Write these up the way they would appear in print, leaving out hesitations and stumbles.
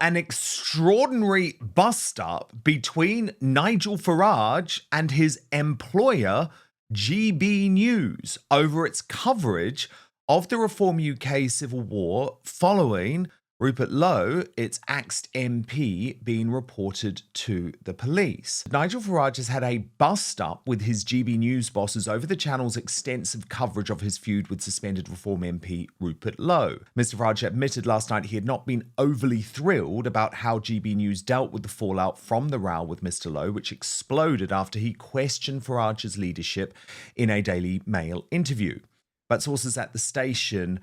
An extraordinary bust-up between Nigel Farage and his employer, GB News, over its coverage of the Reform UK civil war following Rupert Lowe, its axed MP, being reported to the police. Nigel Farage has had a bust-up with his GB News bosses over the channel's extensive coverage of his feud with suspended Reform MP Rupert Lowe. Mr Farage admitted last night he had not been overly thrilled about how GB News dealt with the fallout from the row with Mr Lowe, which exploded after he questioned Farage's leadership in a Daily Mail interview. But sources at the station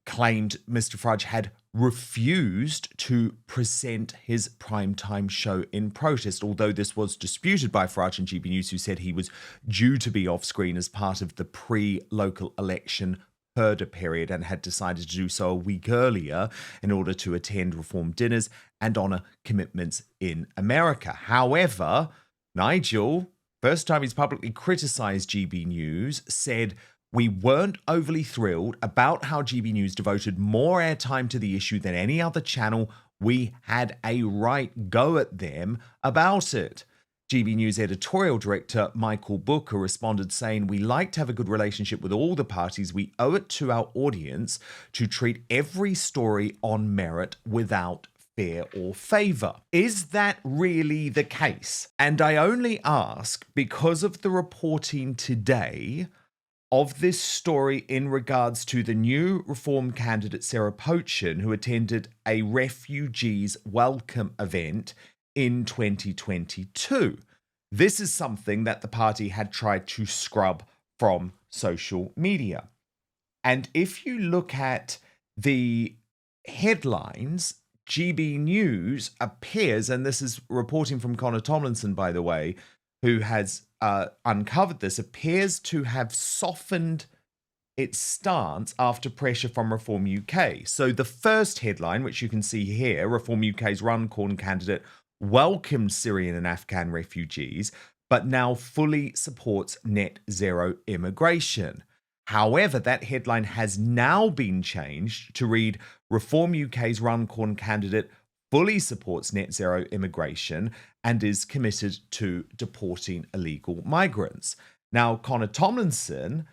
claimed Mr Farage had refused to present his primetime show in protest, although this was disputed by Farage and GB News, who said he was due to be off screen as part of the pre-local election herder period and had decided to do so a week earlier in order to attend Reform dinners and honour commitments in America. However, Nigel, first time he's publicly criticised GB News, said, "We weren't overly thrilled about how GB News devoted more airtime to the issue than any other channel. We had a right go at them about it." GB News editorial director Michael Booker responded saying, "We like to have a good relationship with all the parties. We owe it to our audience to treat every story on merit without fear or favour." Is that really the case? And I only ask because of the reporting today of this story in regards to the new Reform candidate Sarah Pochin, who attended a refugees welcome event in 2022. This is something that the party had tried to scrub from social media. And if you look at the headlines, GB News appears, and this is reporting from Connor Tomlinson, by the way, who has uncovered this, appears to have softened its stance after pressure from Reform UK. So the first headline, which you can see here, Reform UK's Runcorn candidate welcomed Syrian and Afghan refugees, but now fully supports net zero immigration. However, that headline has now been changed to read, Reform UK's Runcorn candidate fully supports net zero immigration and is committed to deporting illegal migrants. Now, Connor Tomlinson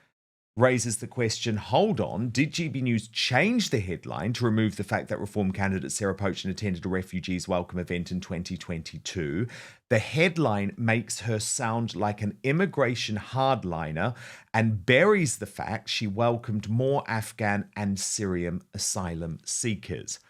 raises the question, hold on, did GB News change the headline to remove the fact that Reform candidate Sarah Pochin attended a refugees welcome event in 2022? The headline makes her sound like an immigration hardliner and buries the fact she welcomed more Afghan and Syrian asylum seekers.